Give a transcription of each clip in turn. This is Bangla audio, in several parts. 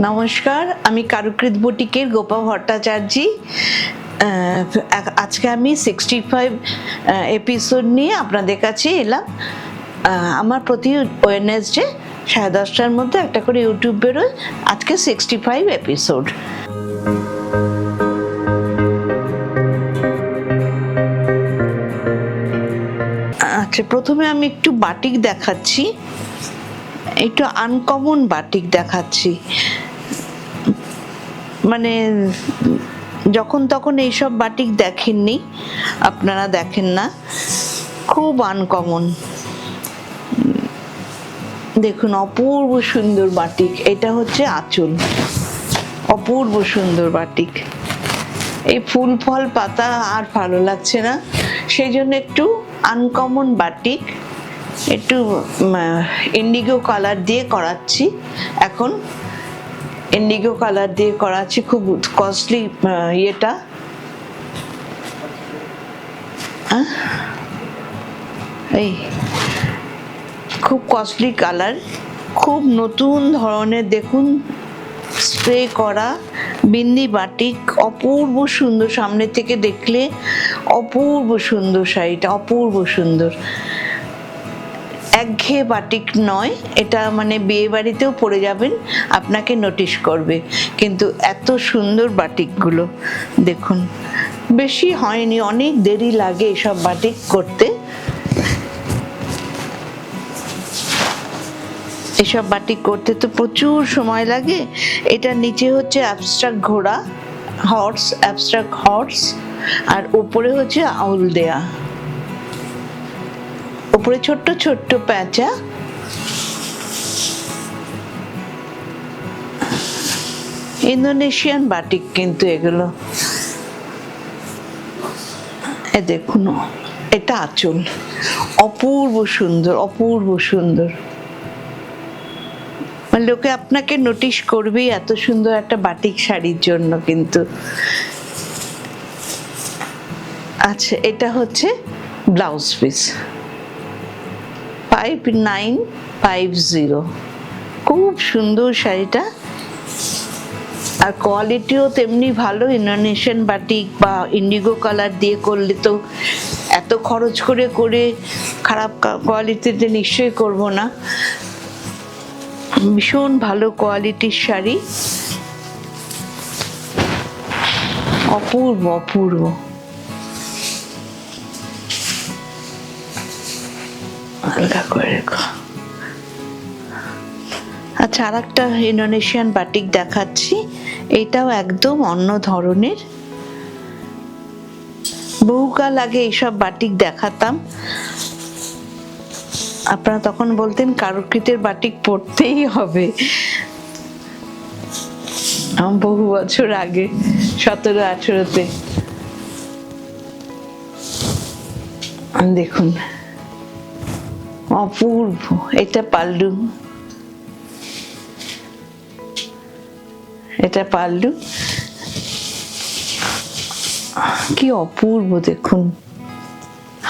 নমস্কার, আমি কারুকৃত বুটিকের গোপা ভট্টাচার্য। আজকে আমি 65 এপিসোড নিয়ে আপনাদের কাছে এলাম। আমার প্রতি ওয়েডনেসডে 10:30টার মধ্যে একটা করে ইউটিউব বেরোয়। আজকে 65 এপিসোড। আচ্ছা, প্রথমে আমি একটু বাটিক দেখাচ্ছি, একটু আনকমন বাটিক দেখাচ্ছি। মানে যখন তখন এইসব বাটিক দেখেননি, আপনারা দেখেন না, খুব আনকমন। দেখুন, অপূর্ব সুন্দর বাটিক। এটা হচ্ছে আঁচল, অপূর্ব সুন্দর বাটিক। এই ফুল ফল পাতা আর ভালো লাগছে না, সেই জন্য একটু আনকমন বাটিক, একটু ইন্ডিগো কালার দিয়ে করাচ্ছি। এখন ইন্ডিগো কালার দিয়ে করাচ্ছি, খুব কস্টলি ইয়েটা। এই খুব কস্টলি কালার, খুব নতুন ধরনের। দেখুন, স্প্রে করা বিন্দি বাটিক, অপূর্ব সুন্দর। সামনে থেকে দেখলে অপূর্ব সুন্দর শাড়িটা, অপূর্ব সুন্দর। একঘেয়ে বাটিক নয় এটা, মানে বিয়ে বাড়িতেও পরে যাবেন, আপনাকে নোটিশ করবে। কিন্তু এত সুন্দর বাটিকগুলো দেখুন, বেশি হয়নি, অনেক দেরি লাগে এসব বাটিক করতে। এসব বাটিক করতে তো প্রচুর সময় লাগে। এটা নিচে হচ্ছে অ্যাবস্ট্রাক্ট ঘোড়া, হর্স, অ্যাবস্ট্রাক্ট হর্স, আর উপরে হচ্ছে আউল দেয়া, উপরে ছোট্ট ছোট্ট প্যাঁচা। ইন্দোনেশিয়ান বাটিক কিন্তু এগুলো। এ দেখুন, এটা আঁচল, অপূর্ব সুন্দর, অপূর্ব সুন্দর। লোকে আপনাকে নোটিশ করবেই এত সুন্দর একটা বাটিক শাড়ির জন্য কিন্তু। আচ্ছা, এটা হচ্ছে ব্লাউজ পিস, 5950। খুব সুন্দর শাড়িটা, আর কোয়ালিটিও তেমনি ভালো। ইন্দোনেশিয়ান বাটিক বা ইন্ডিগো কালার দিয়ে করলে তো এত খরচ করে করে খারাপ কোয়ালিটিতে নিশ্চয়ই করব না। ভীষণ ভালো কোয়ালিটির শাড়ি, অপূর্ব অপূর্ব। আলগা করে রেখো। আচ্ছা, আর একটা ইন্দোনেশিয়ান বাটিক দেখাচ্ছি। এটাও একদম অন্য ধরনের। বহুকাল আগে এইসব বাটিক দেখাতাম, আপনারা তখন বলতেন কারুকৃতের বাটিক পড়তেই হবে। বহু বছর আগে, 17-18-তে। দেখুন, অপূর্ব। এটা পাল্লু, এটা পাল্লু, কি অপূর্ব। দেখুন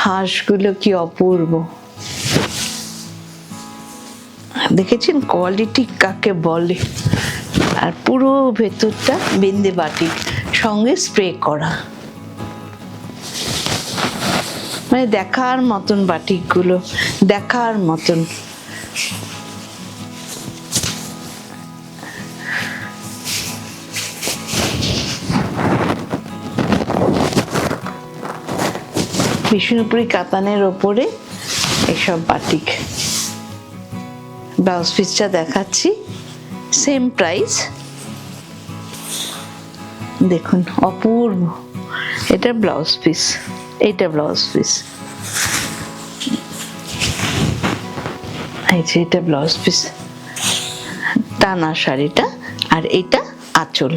হাঁসগুলো কি অপূর্ব। দেখেছেন কোয়ালিটি কাকে বলে। আর পুরো ভেতরটা বিন্দি বাটিক, সঙ্গে স্প্রে করা। মানে দেখার মতন বাটিকগুলো, দেখার মতন। বিষ্ণুপুরি কাতানের ওপরে এসব বাটিক। ব্লাউজ পিসটা দেখাচ্ছি, সেম প্রাইস। দেখুন, অপূর্ব। এটা ব্লাউজ পিস, এইটা ব্লাউজ পিস, এই যে এটা ব্লাউজ পিস, টানা শাড়িটা। আর এটা আঁচল।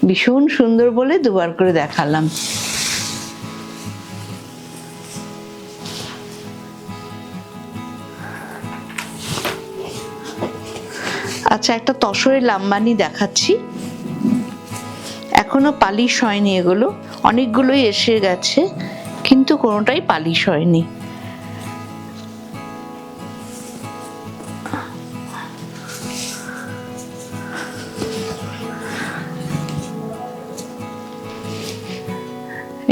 ভীষণ সুন্দর বলে দুবার করে দেখালাম। আচ্ছা, একটা তসরের লাম্বানি দেখাচ্ছি। এখনো পালিশ হয়নি এগুলো, অনেকগুলোই এসে গেছে কিন্তু কোনোটাই পালিশ হয়নি।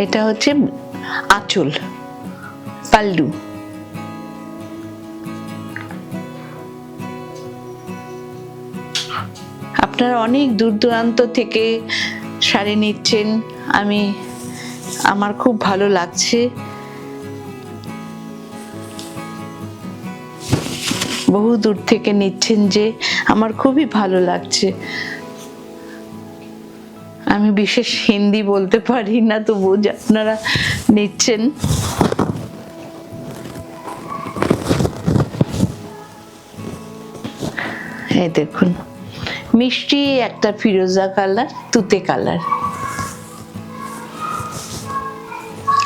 এটা হচ্ছে আঁচল, পাল্লু। আপনারা অনেক দূর দূরান্ত থেকে শাড়ি নিচ্ছেন, আমার খুব ভালো লাগছে। বহু দূর থেকে নিচ্ছেন যে আমার খুবই ভালো লাগছে। আমি বিশেষ হিন্দি বলতে পারি না, তবু আপনারা নিচ্ছেন। এই দেখুন, মিষ্টি একটা ফিরোজা কালার, তুতে কালার,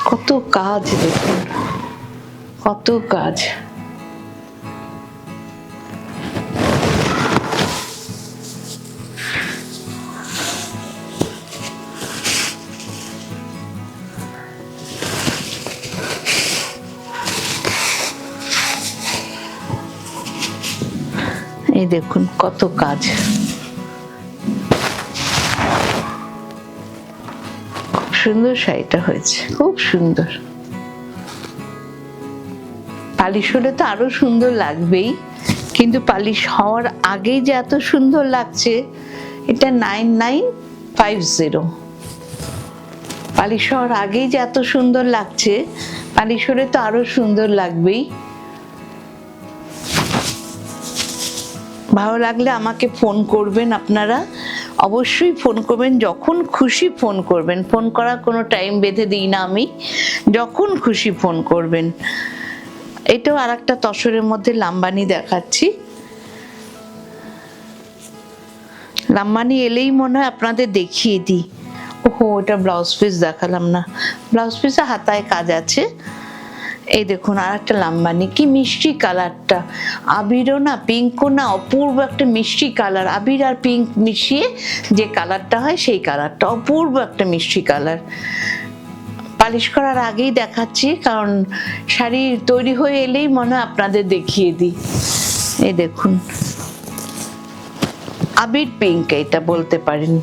কত কাজ দেখুন, কত কাজ। এই দেখুন কত কাজ, খুব সুন্দর শাড়িটা হয়েছে, খুব সুন্দর। পালিশ হলে তো আরো সুন্দর লাগবেই, কিন্তু পালিশ হওয়ার আগেই যে এত সুন্দর লাগছে, এটা 9950। পালিশ হওয়ার আগেই যে এত সুন্দর লাগছে, পালিশ হলে তো আরো সুন্দর লাগবেই। ভালো লাগলে আমাকে ফোন করবেন, আপনারা অবশ্যই ফোন করবেন, যখন খুশি ফোন করবেন। ফোন করার কোনো টাইম বেঁধে দিই না আমি, যখন খুশি ফোন করবেন। এটাও আর একটা তসরের মধ্যে লাম্বানি দেখাচ্ছি। লাম্বানি এলেই মনে হয় আপনাদের দেখিয়ে দিই। ওহো, এটা ব্লাউজ পিস দেখালাম না, ব্লাউজ পিসে হাতায় কাজ আছে। এই দেখুন আর একটা লাম্বানি, কি মিষ্টি কালারটা, আবিরও না পিঙ্কও না, অপূর্ব একটা মিষ্টি কালার। আবির আর পিঙ্ক মিশিয়ে যে কালারটা হয় সেই কালারটা, অপূর্ব একটা মিষ্টি কালার। পালিশ করার আগেই দেখাচ্ছি, কারণ শাড়ি তৈরি হয়ে এলেই মনে হয় আপনাদের দেখিয়ে দিই। এই দেখুন আবির পিঙ্ক, এটা বলতে পারেন।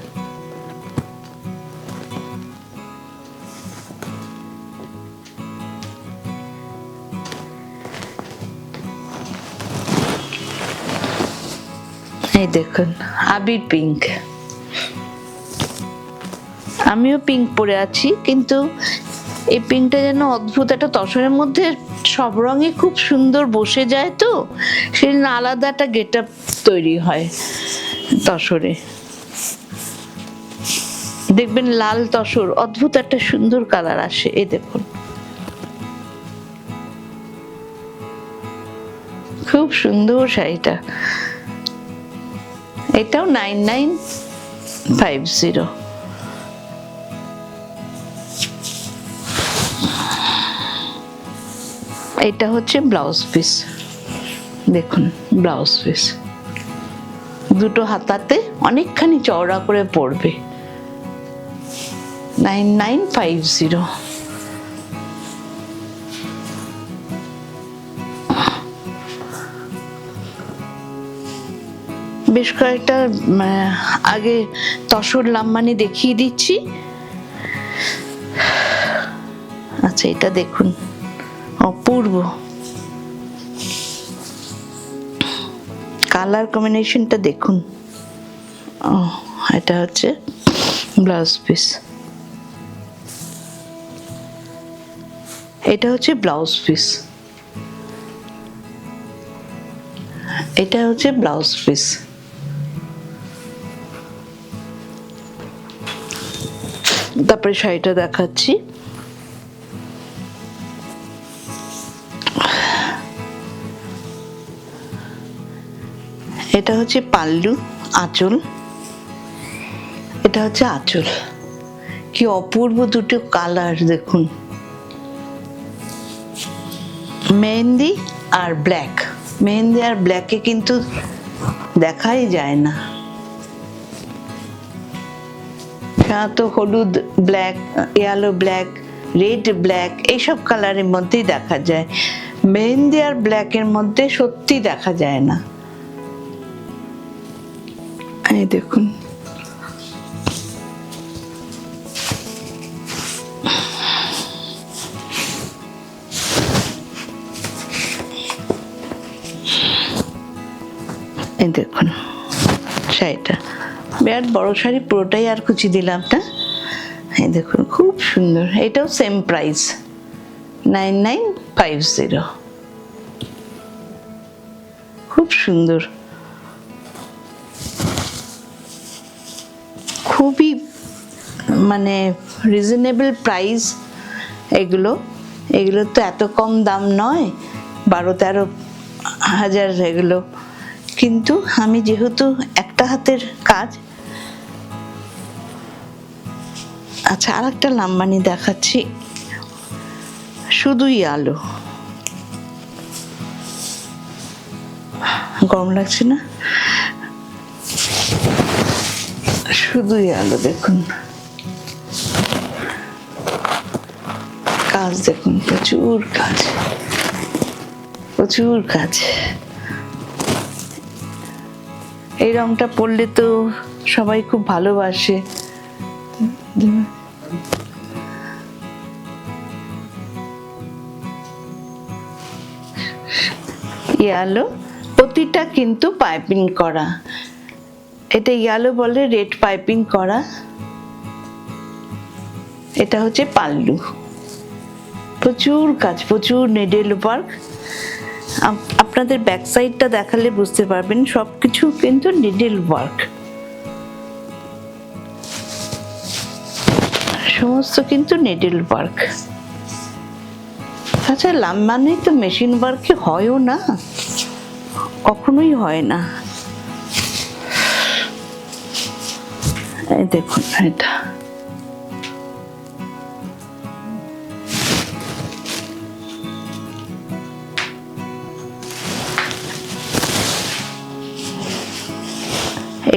এই দেখুন আবির পিঙ্ক। আমিও পিঙ্ক পরে আছি, কিন্তু এই পিঙ্কটা যেন অদ্ভুত একটা তসরের মধ্যে সব রঙে খুব সুন্দর বসে যায়, তো সেই আলাদা একটা গেট আপ তৈরি হয় তসরে। দেখবেন লাল তসর অদ্ভুত একটা সুন্দর কালার আসে। এই দেখুন খুব সুন্দর শাড়িটা, এটাও 9950। এটা হচ্ছে ব্লাউজ পিস, দেখুন ব্লাউজ পিস দুটো হাতাতে অনেকখানি চওড়া করে পড়বে, 9950। বেশ কয়েকটা আগে তসর লাম্বানি দেখিয়ে দিচ্ছি। আচ্ছা এটা দেখুন, অপূর্ব কালার কম্বিনেশনটা দেখুন। এটা হচ্ছে ব্লাউজ পিস, এটা হচ্ছে ব্লাউজ পিস, এটা হচ্ছে ব্লাউজ পিস। তারপরে শাড়িটা দেখাচ্ছি। এটা হচ্ছে পাল্লু, আঁচল, এটা হচ্ছে আঁচল। কি অপূর্ব দুটো কালার দেখুন, মেহেন্দি আর ব্ল্যাক। মেহেন্দি আর ব্ল্যাকে কিন্তু দেখাই যায় না, তো হলুদ black, yellow black, red black, এইসব কালারের মধ্যেই দেখা যায়। মেহেন্দি আর ব্ল্যাকের মধ্যে সত্যি দেখা যায় না। এই দেখুন এই দেখুন শাড়িটা, বিরাট বড় শাড়ি, পুরোটাই আর কুচি দিলাম না। এই দেখুন খুব সুন্দর, এটাও সেম প্রাইস 9950। খুব সুন্দর, খুবই মানে রিজনেবল প্রাইস। এগুলো তো এত কম দাম নয়, 12-13 হাজার এগুলো। কিন্তু আমি যেহেতু একটা হাতের কাজ। আচ্ছা, আর একটা লাম্বানি দেখাচ্ছি, শুধুই আলো। গরম লাগছে না? শুধুই আলো, দেখুন কাজ, দেখুন প্রচুর কাজ, প্রচুর কাজ। এই রংটা পরলে তো সবাই খুব ভালোবাসে। ইয়ালো, প্রতিটা কিন্তু পাইপিং করা। এটা ইয়ালো বলে, রেড পাইপিং করা। এটা হচ্ছে পাল্লু, প্রচুর কাজ, প্রচুর নিডল ওয়ার্ক। আপনাদের ব্যাক সাইডটা দেখালে বুঝতে পারবেন, সবকিছু কিন্তু নিডল ওয়ার্ক, সমস্ত কিন্তু নিডল ওয়ার্ক। আচ্ছা, লাম্বানি তো মেশিন ওয়ার্কে হয়ও না, কখনোই হয় না। এই দেখুন এটা,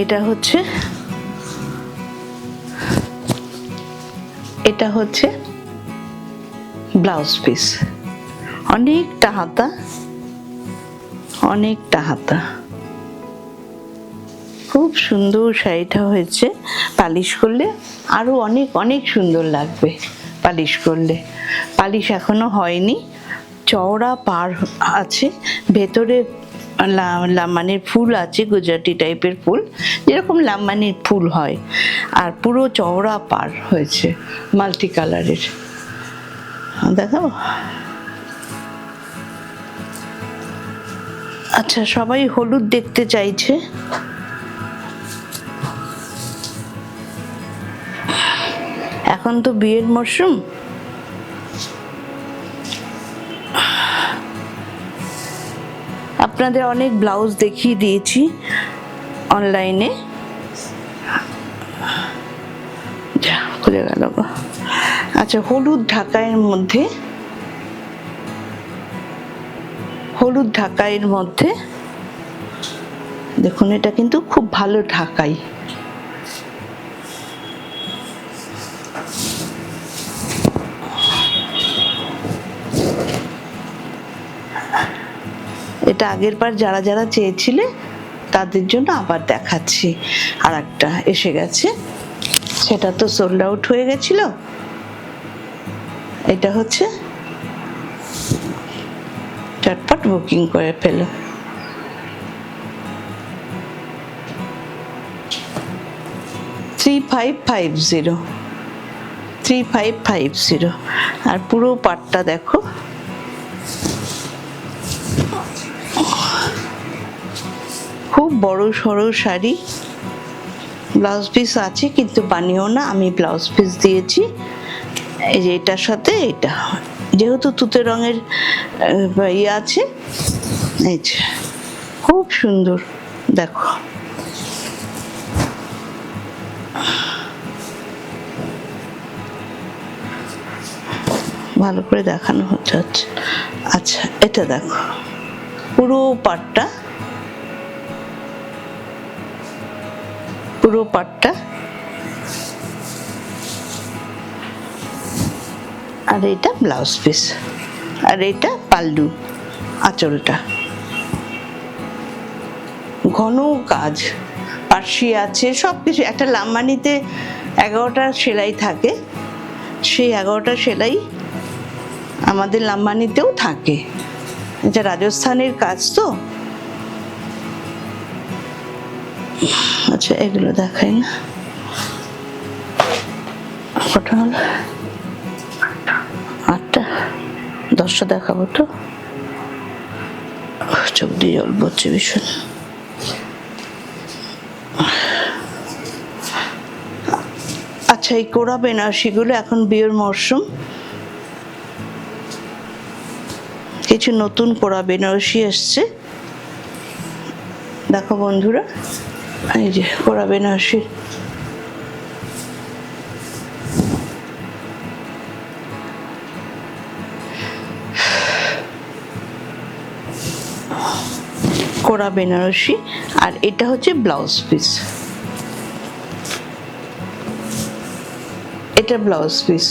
এটা হচ্ছে ব্লাউজ পিস, অনেকটা হাতা, অনেকটা হাতা। খুব সুন্দর শাড়িটা হয়েছে, পালিশ করলে আরো অনেক অনেক সুন্দর লাগবে। পালিশ করলে, পালিশ এখনো হয়নি, চওড়া পাড় আছে, ভেতরে লাম্বানির ফুল আছে, গুজরাটি টাইপের ফুল, যেরকম লাম্বানির ফুল হয়, আর পুরো চওড়া পাড় হয়েছে, মাল্টি কালারের। দেখাবো? আচ্ছা, সবাই হলুদ দেখতে চাইছে। এখন তো বিয়ের মরশুম, আপনাদের অনেক ব্লাউজ দেখিয়ে দিয়েছি অনলাইনে। খুলে গেল। আচ্ছা, হলুদ ঢাকাইয়ের মধ্যে, হলুদ ঢাকাইয়ের মধ্যে দেখুন, এটা কিন্তু খুব ভালো ঢাকাই। এটা আগের বার যারা যারা চেয়েছিলে তাদের জন্য আবার দেখাচ্ছি। আর একটা এসে গেছে, সেটা তো সোল্ড আউট হয়ে গেছিল। এটা হচ্ছে চটপট বুকিং করে ফেলো। $3550 আর পুরো পাটটা দেখো, খুব বড় সড়ো শাড়ি। ব্লাউজ পিস আছে কিন্তু বানিয়েও না, আমি ব্লাউজ পিস দিয়েছি। এই যে এটার সাথে এটা, যেহেতু তুতে রঙের ইয়ে আছে, এই যে খুব সুন্দর, দেখো ভালো করে দেখানো হচ্ছে। আচ্ছা, এটা দেখো পুরো পাটটা, পুরো পাটটা, আর এটা ব্লাউজ পিস, আর এটা পাল্লু, আঁচলটা। ঘন কাজ, পার্সি আছে, সবকিছু। একটা লাম্বানিতে 11টা সেলাই থাকে, সেই 11টা সেলাই আমাদের লাম্বানিতেও থাকে। এটা রাজস্থানের কাজ তো, আচ্ছা এগুলো দেখাই না, কটা হলো? 8টা, 10টা দেখাবো তো। চোখ দিয়ে জল পড়ছে ভীষণ। আচ্ছা এই কোরা বেনারসিগুলো এখন বিয়ের মরশুম, কিছু নতুন কোরা বেনারসি এসছে, দেখো বন্ধুরা, এই যে কোরা বেনারসি। কোরা বেনারসি, আর এটা হচ্ছে ব্লাউজ পিস, এটা ব্লাউজ পিস,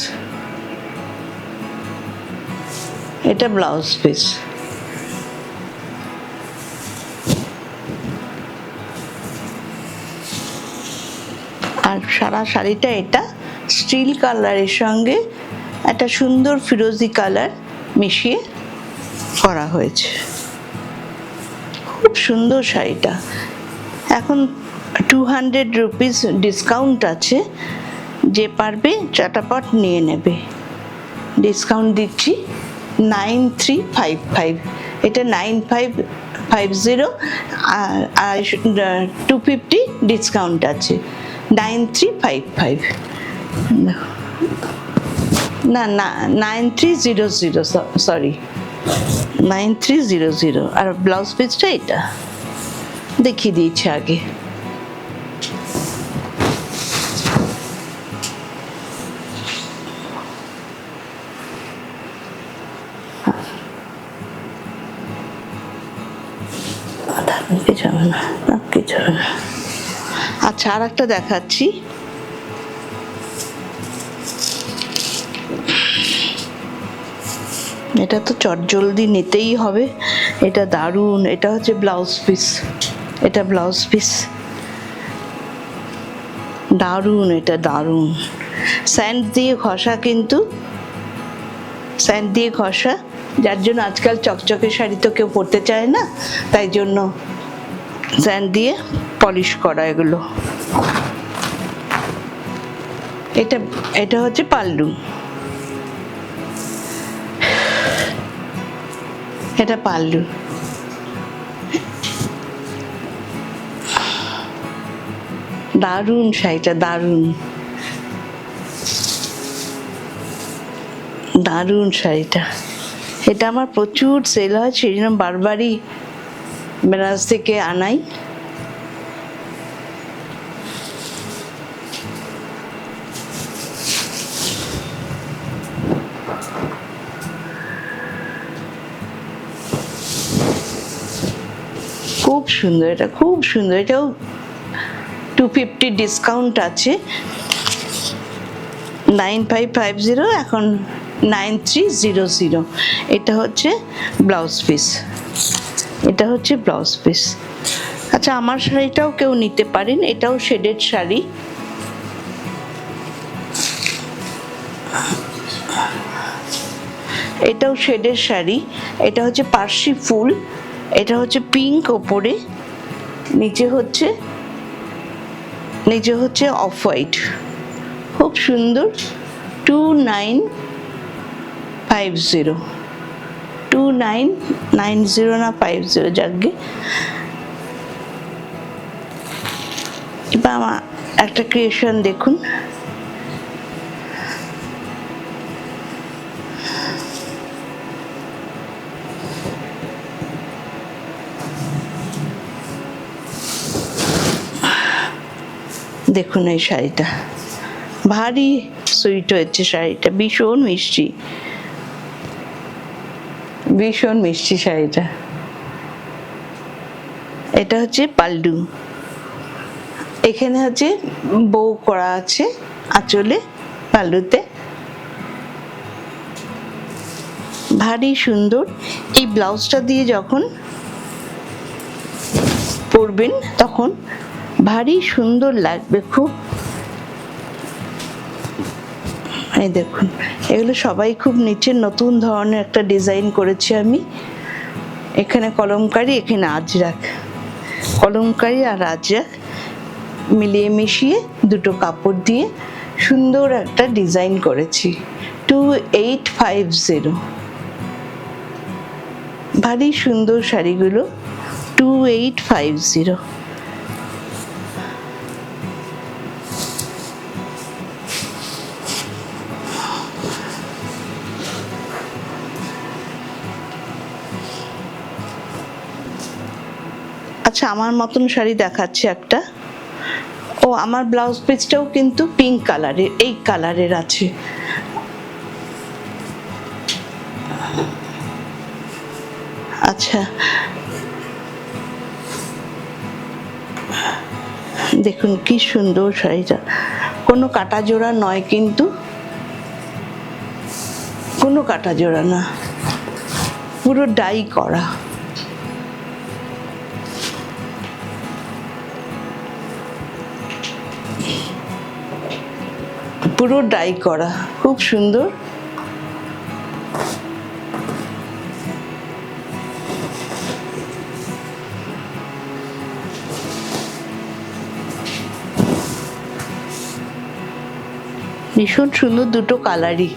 এটা ব্লাউজ পিস। আর সারা শাড়িটা এটা স্টিল কালারের সঙ্গে একটা সুন্দর ফিরোজি কালার মিশিয়ে করা হয়েছে, খুব সুন্দর শাড়িটা। এখন 200 রুপিস ডিসকাউন্ট আছে, যে পারবে চাটাপট নিয়ে নেবে। ডিসকাউন্ট দিচ্ছি 9355, এটা 9550, আর 250 ডিসকাউন্ট আছে, 9355। না না 9300, সরি 9300। আর ব্লাউজ পিসটা এটা দেখিয়ে দিয়েছি আগে। কিছু হবে না, কিছু হবে না। আচ্ছা আর একটা দেখাচ্ছি, এটা তো চটজলদি নিতেই হবে, এটা দারুণ। এটা হচ্ছে ব্লাউজ পিস, এটা ব্লাউজ পিস, দারুণ, এটা দারুণ। স্যান্ড দিয়ে ঘষা, কিন্তু স্যান্ড দিয়ে ঘষা, যার জন্য আজকাল চকচকে শাড়ি তো কেউ পরতে চায় না, তাই জন্য স্যান্ড দিয়ে পলিশ করা এগুলো। এটা এটা হচ্ছে পাল্লু, এটা পাল্লু। দারুণ শাড়িটা, দারুণ দারুণ শাড়িটা। এটা আমার প্রচুর সেল হয়, সেই জন্য বারবারই বেনারস থেকে আনাই। খুব সুন্দর, এটা খুব সুন্দর। এটাও 250 ডিসকাউন্ট আছে, 9550, এখন 9300। এটা হচ্ছে ব্লাউজ পিস, এটা হচ্ছে ব্লাউজ পিস। আচ্ছা আমার শাড়িটাও কেউ নিতে পারেন, এটাও শেডেড শাড়ি, এটাও শেডের শাড়ি। এটা হচ্ছে পার্সি ফুল, এটা হচ্ছে পিঙ্ক ওপরে, নিচে হচ্ছে অফ হোয়াইট, খুব সুন্দর। 2950, 2990 না 50, যাকে। এবার আমার একটা ক্রিয়েশন দেখুন, দেখুন এই শাড়িটা ভারী সুইট হয়েছে, শাড়িটা ভীষণ মিষ্টি, ভীষণ মিষ্টি শাড়িটা। এটা হচ্ছে পাল্লু, এখানে হচ্ছে বউ করা আছে আঁচলে, পাল্লুতে, ভারী সুন্দর। এই ব্লাউজটা দিয়ে যখন পরবেন তখন ভারী সুন্দর লাগবে খুব। এই দেখুন, এগুলো সবাই খুব নিচে নতুন ধরনের একটা ডিজাইন করেছি আমি। এখানে কলমকারি, এখানে আজরাক, কলমকারি আর আজরাক, মিলিয়ে মিশিয়ে দুটো কাপড় দিয়ে সুন্দর একটা ডিজাইন করেছি। 2850। ভারী সুন্দর শাড়িগুলো, 2850। আচ্ছা, আমার মতন শাড়ি দেখাচ্ছে একটা। ও, আমার ব্লাউজ পিসটাও কিন্তু পিঙ্ক কালারের, এই কালারের আছে। আচ্ছা, দেখুন কি সুন্দর শাড়িটা, কোনো কাটা জোড়া নয় কিন্তু, কোনো কাটা জোড়া না, পুরো ডাই করা। পুরো ডাই করা, খুব সুন্দর। ভীষণ সুন্দর দুটো কালারই,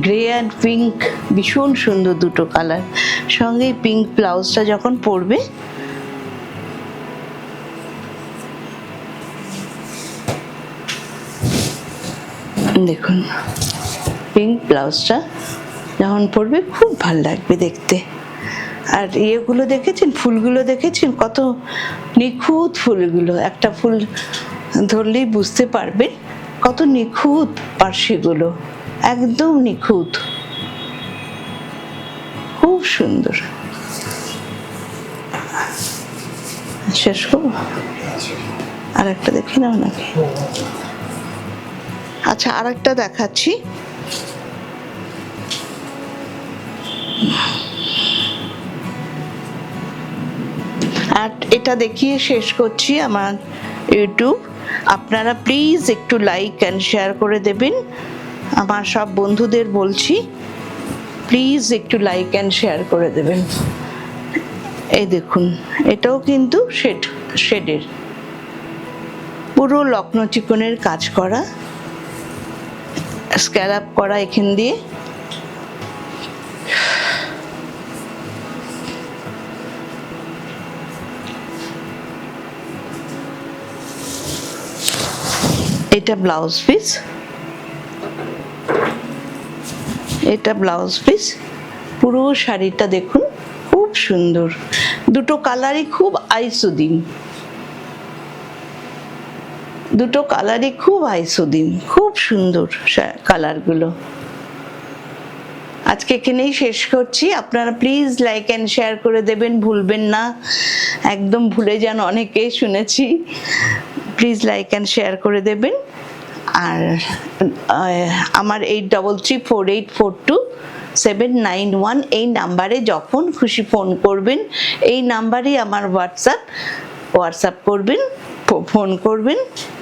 গ্রে অ্যান্ড পিঙ্ক, ভীষণ সুন্দর দুটো কালার। সঙ্গে পিঙ্ক ব্লাউজটা যখন পরবে, দেখুন পিঙ্ক ব্লাউজটা যখন পরবে খুব ভালো লাগবে দেখতে। আর ইয়েগুলো দেখেছেন, ফুলগুলো দেখেছেন, কত নিখুঁত ফুলগুলো। একটা ফুল ধরলেই বুঝতে পারবেন কত নিখুঁত পার্শ্বিগুলো, একদম নিখুঁত, খুব সুন্দর। শেষ করবো, আর একটা দেখি নাও নাকি? আচ্ছা, আর একটা দেখাচ্ছি। আর এটা দেখিয়ে শেষ করছি আমার ইউটিউব। আপনারা প্লিজ একটু লাইক অ্যান্ড শেয়ার করে দেবেন। আমার সব বন্ধুদের বলছি, প্লিজ একটু লাইক অ্যান্ড শেয়ার করে দেবেন। এই দেখুন, এটাও কিন্তু শেডের, পুরো লক্ষ্ণৌ চিকনের কাজ করা, স্ক্যালাপ করা এখান দিয়ে। এটা ব্লাউজ পিস, এটা ব্লাউজ পিস। পুরো শাড়িটা দেখুন খুব সুন্দর, দুটো কালারই খুব আইসোদিম, দুটো কালারই খুব আইসোদিম, খুব সুন্দর কালারগুলো। আজকে এখানেই শেষ করছি। আপনারা প্লিজ লাইক অ্যান্ড শেয়ার করে দেবেন, ভুলবেন না, একদম ভুলে যান অনেকে শুনেছি। প্লিজ লাইক অ্যান্ড শেয়ার করে দেবেন। আর আমার 8334842791 এই নাম্বারে যখন খুশি ফোন করবেন, এই নাম্বারেই আমার হোয়াটসঅ্যাপ করবেন, ফোন করবেন।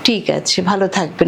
ঠিক আছে, ভালো থাকবেন।